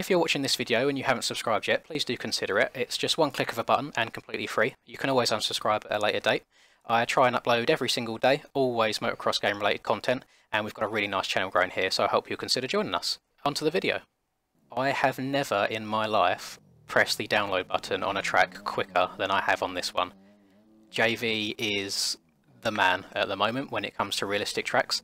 If you're watching this video and you haven't subscribed yet, please do consider it. It's just one click of a button and completely free. You can always unsubscribe at a later date. I try and upload every single day, always motocross game related content, and we've got a really nice channel growing here, so I hope you'll consider joining us. On to the video. I have never in my life pressed the download button on a track quicker than I have on this one. JV is the man at the moment when it comes to realistic tracks,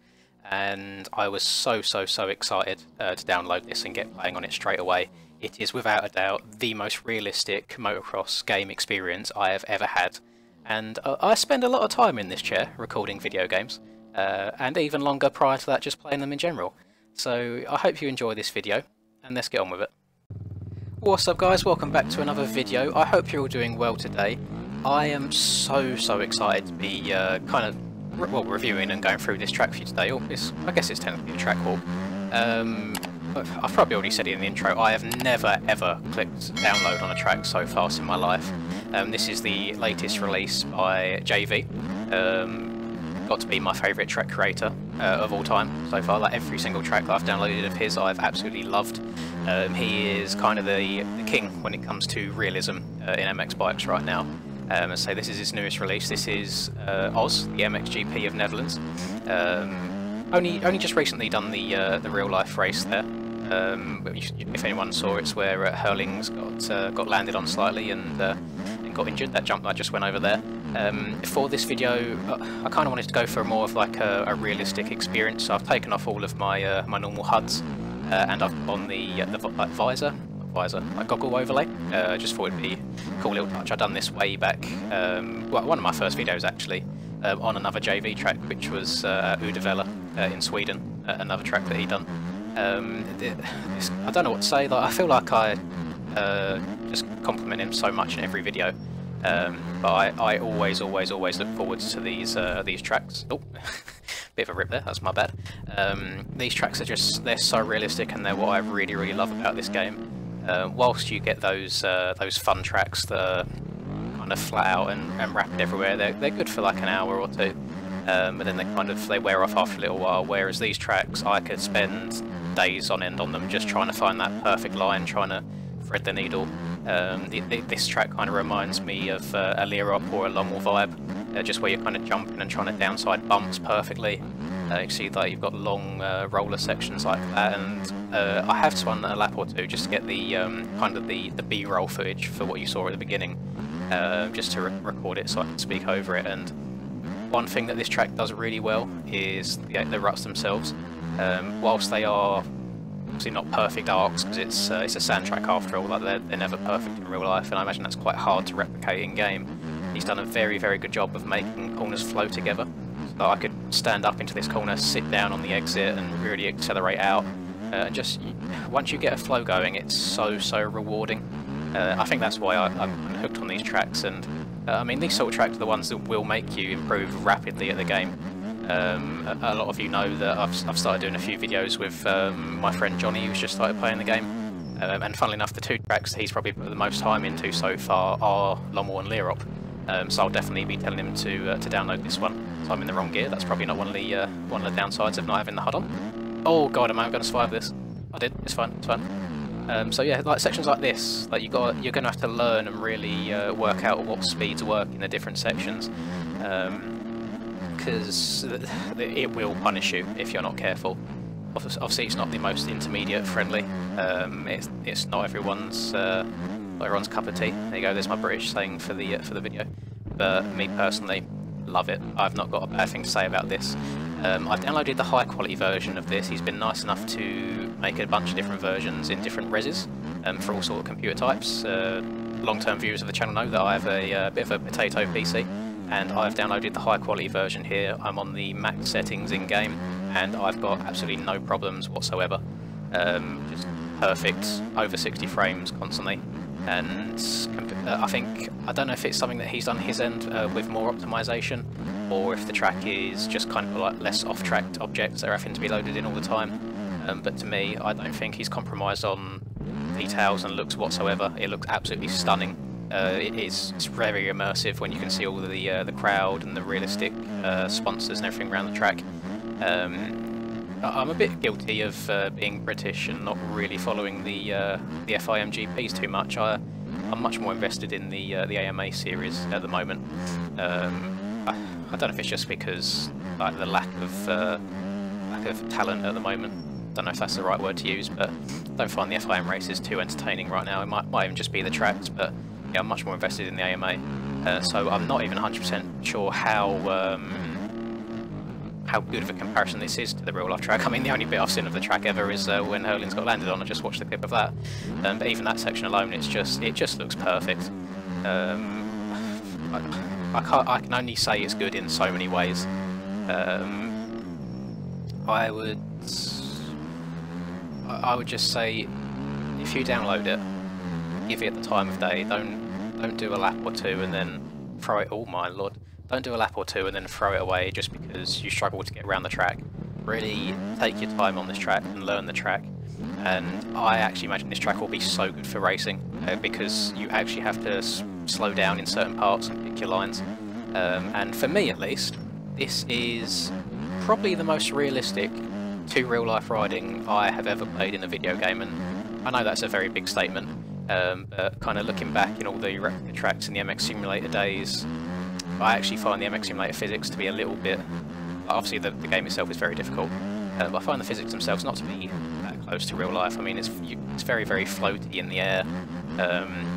and I was so excited to download this and get playing on it straight away. It is without a doubt the most realistic motocross game experience I have ever had, and I spend a lot of time in this chair recording video games, and even longer prior to that just playing them in general. So I hope you enjoy this video, and let's get on with it. What's up guys, welcome back to another video. I hope you're all doing well today. I am so excited to be reviewing and going through this track for you today. I guess it's technically a track walk. I've probably already said it in the intro, I have never ever clicked download on a track so fast in my life. This is the latest release by JV. Got to be my favourite track creator of all time so far. Like every single track that I've downloaded of his I've absolutely loved. He is kind of the king when it comes to realism in MX bikes right now. So this is his newest release. This is Oz, the MXGP of Netherlands. Only just recently done the real life race there. If anyone saw, it's where Hurlings got landed on slightly and got injured. That jump that just went over there. For this video, I kind of wanted to go for more of like a realistic experience. So I've taken off all of my my normal HUDs and I've put on the visor, like goggle overlay. Just thought it'd be a cool little touch. I've done this way back, well, one of my first videos actually, on another JV track, which was Uddevalla in Sweden, another track that he done. I don't know what to say. Like, I feel like I just compliment him so much in every video, but I always look forward to these tracks. Oh, bit of a rip there. That's my bad. These tracks are they're so realistic, and they're what I really love about this game. Whilst you get those fun tracks that are kind of flat out and rapid everywhere, they're good for like an hour or two, but then they wear off after a little while. Whereas these tracks, I could spend days on end on them just trying to find that perfect line, trying to thread the needle. This track kind of reminds me of a Leerop or a Lommel vibe, just where you're kind of jumping and trying to downside bumps perfectly. You see that you've got long roller sections like that, and I have spun a lap or two just to get the kind of the B-roll footage for what you saw at the beginning, just to record it so I can speak over it. And one thing that this track does really well is the ruts themselves. Whilst they are obviously not perfect arcs, because it's a sand track after all, like they're never perfect in real life, and I imagine that's quite hard to replicate in game. He's done a very good job of making corners flow together. So I could stand up into this corner, sit down on the exit, and really accelerate out. And just once you get a flow going, it's so rewarding. I think that's why I'm hooked on these tracks, and I mean, these sort of tracks are the ones that will make you improve rapidly at the game. A lot of you know that I've started doing a few videos with my friend Johnny, who's just started playing the game, and funnily enough, the two tracks he's probably put the most time into so far are Lommel and Leerop. So I'll definitely be telling him to download this one. So I'm in the wrong gear. That's probably not one of the downsides of not having the HUD on. Oh god, am I going to survive this? I did. It's fine. It's fine. So yeah, like sections like this, like you're going to have to learn and really work out what speeds work in the different sections, because it will punish you if you're not careful. Obviously, it's not the most intermediate friendly. It's not everyone's cup of tea. There you go. There's my British saying for the video. But me personally, love it. I've not got a bad thing to say about this. I've downloaded the high quality version of this. He's been nice enough to make a bunch of different versions in different reses for all sort of computer types. Long-term viewers of the channel know that I have a bit of a potato PC, and I've downloaded the high quality version here. I'm on the max settings in game, and I've got absolutely no problems whatsoever. Just perfect, over 60 frames constantly. And I don't know if it's something that he's done his end with more optimization, or if the track is just kind of like less off-track objects that are having to be loaded in all the time. But to me, I don't think he's compromised on details and looks whatsoever. It looks absolutely stunning. It's very immersive when you can see all the crowd and the realistic sponsors and everything around the track. I'm a bit guilty of being British and not really following the FIM-GPs too much. I'm much more invested in the AMA series at the moment. I don't know if it's just because like the lack of talent at the moment. Don't know if that's the right word to use, but I don't find the FIM races too entertaining right now. It might even just be the tracks, but yeah, I'm much more invested in the AMA. So I'm not even 100% sure how good of a comparison this is to the real life track. I mean, the only bit I've seen of the track ever is when Hurling's got landed on. I just watched the clip of that, but even that section alone, it just looks perfect. I can only say it's good in so many ways. I would just say, if you download it, give it the time of day. Don't do a lap or two and then throw it. Oh my lord! Don't do a lap or two and then throw it away just because you struggle to get around the track. Really take your time on this track and learn the track. And I actually imagine this track will be so good for racing because you actually have to slow down in certain parts and pick your lines. And for me at least, this is probably the most realistic to real life riding I have ever played in a video game, and I know that's a very big statement, but kind of looking back in all the replica tracks in the MX Simulator days, I actually find the MX Simulator physics to be a little bit, obviously the game itself is very difficult, but I find the physics themselves not to be that close to real life. I mean, it's very, very floaty in the air.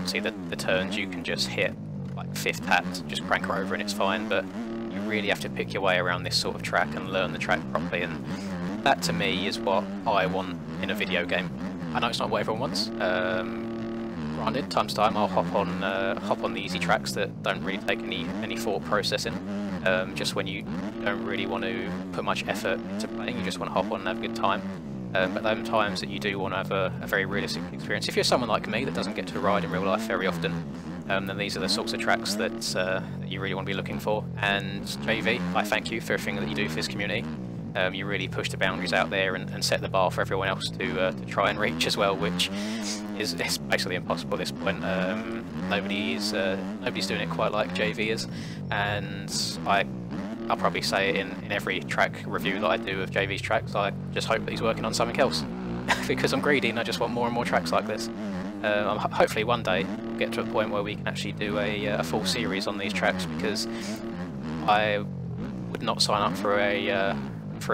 See the turns you can just hit like fifth taps, just crank her over and it's fine, but you really have to pick your way around this sort of track and learn the track properly, and that to me is what I want in a video game. I know it's not what everyone wants. Granted, time to time I'll hop on the easy tracks that don't really take any thought processing. Just when you don't really want to put much effort into playing, you just want to hop on and have a good time. But those times that you do want to have a very realistic experience, if you're someone like me that doesn't get to ride in real life very often, then these are the sorts of tracks that you really want to be looking for. And JV, I thank you for everything that you do for this community. You really push the boundaries out there and set the bar for everyone else to try and reach as well, which is basically impossible at this point. Nobody's doing it quite like JV is, and I'll probably say it in every track review that I do of JV's tracks. I just hope that he's working on something else because I'm greedy and I just want more and more tracks like this. Hopefully one day we'll get to a point where we can actually do a full series on these tracks, because I would not sign up for a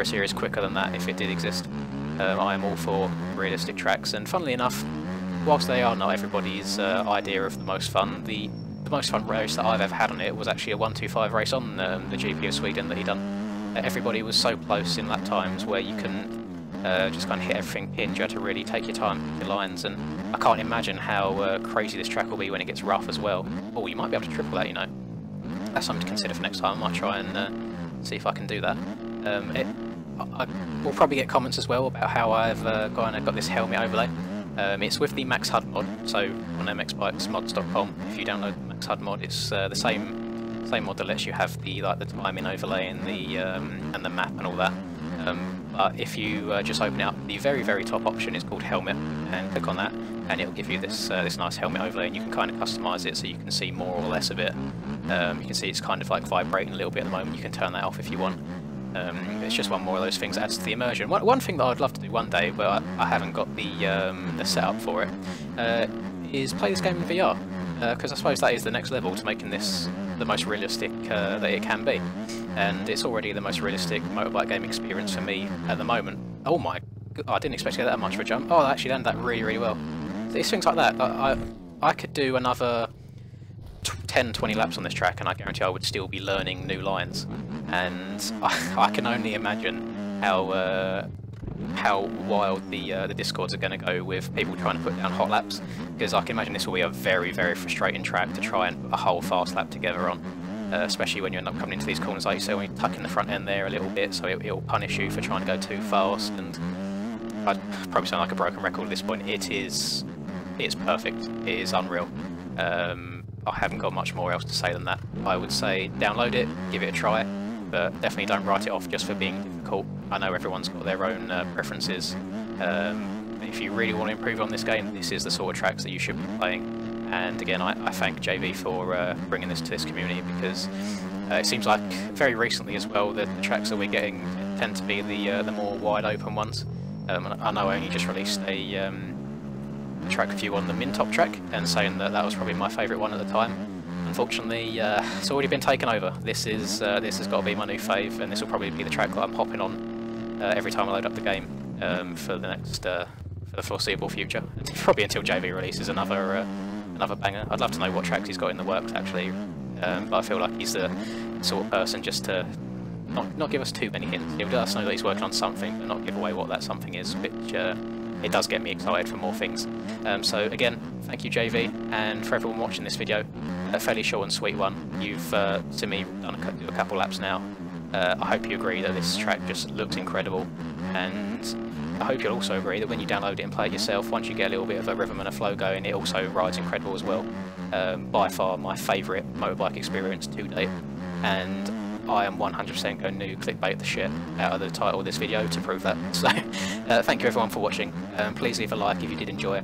series quicker than that if it did exist. I am all for realistic tracks, and funnily enough, whilst they are not everybody's idea of the most fun, the most fun race that I've ever had on it was actually a 1:25 race on the GP of Sweden that he done. Everybody was so close in lap times where you couldn't just kind of hit everything pinned. You had to really take your time, your lines, and I can't imagine how crazy this track will be when it gets rough as well. Oh, you might be able to triple that, you know. That's something to consider for next time. I might try and see if I can do that. I will probably get comments as well about how I've got this helmet overlay. It's with the Max HUD mod, so on mxbikesmods.com. If you download the Max HUD mod, it's the same mod that lets you have the timing overlay and the map and all that. But if you just open it up, the very, very top option is called helmet, and click on that, and it'll give you this nice helmet overlay, and you can kind of customise it so you can see more or less of it. You can see it's kind of like vibrating a little bit at the moment. You can turn that off if you want. It's just one more of those things that adds to the immersion. One thing that I'd love to do one day, but I haven't got the setup for it, is play this game in VR, because I suppose that is the next level to making this the most realistic that it can be, and it's already the most realistic motorbike game experience for me at the moment. Oh my god, I didn't expect to get that much of a jump. Oh, that actually landed that really, really well. These things like that, I could do another 10-20 laps on this track and I guarantee I would still be learning new lines, and I can only imagine how wild the discords are going to go with people trying to put down hot laps, because I can imagine this will be a very, very frustrating track to try and put a whole fast lap together on, especially when you end up coming into these corners like you say, when you tuck in the front end there a little bit, so it'll punish you for trying to go too fast. And I'd probably sound like a broken record at this point. It's perfect. It is unreal. I haven't got much more else to say than that. I would say download it, give it a try, but definitely don't write it off just for being difficult. I know everyone's got their own preferences. If you really want to improve on this game, this is the sort of tracks that you should be playing. And again, I thank JV for bringing this to this community, because it seems like very recently as well that the tracks that we're getting tend to be the more wide open ones. I know I only just released a track review on the Mintop track, and saying that that was probably my favourite one at the time. Unfortunately, it's already been taken over. This has got to be my new fave, and this will probably be the track that I'm hopping on every time I load up the game for the foreseeable future. Probably until JV releases another banger. I'd love to know what tracks he's got in the works actually, but I feel like he's the sort of person just to not give us too many hints. He'll let us know that he's working on something, but not give away what that something is, which it does get me excited for more things. So again, thank you JV, and for everyone watching this video, a fairly short and sweet one. You've to me done a couple laps now. I hope you agree that this track just looks incredible, and I hope you'll also agree that when you download it and play it yourself, once you get a little bit of a rhythm and a flow going, it also rides incredible as well. By far my favourite motorbike experience to date, and I am 100% going to clickbait the shit out of the title of this video to prove that. So thank you everyone for watching. Please leave a like if you did enjoy it,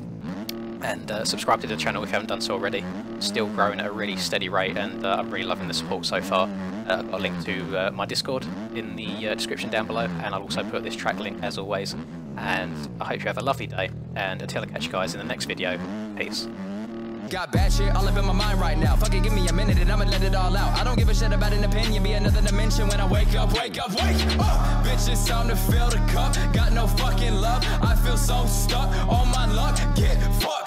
and subscribe to the channel if you haven't done so already. Still growing at a really steady rate, and I'm really loving the support so far. I've got a link to my Discord in the description down below, and I'll also put this track link as always. And I hope you have a lovely day, and until I catch you guys in the next video, peace. Got bad shit all up in my mind right now. Fuck it, give me a minute and I'ma let it all out. I don't give a shit about an opinion, be another dimension when I wake up, wake up, wake up. Bitch, it's time to fill the cup. Got no fucking love, I feel so stuck on my luck. Get fucked.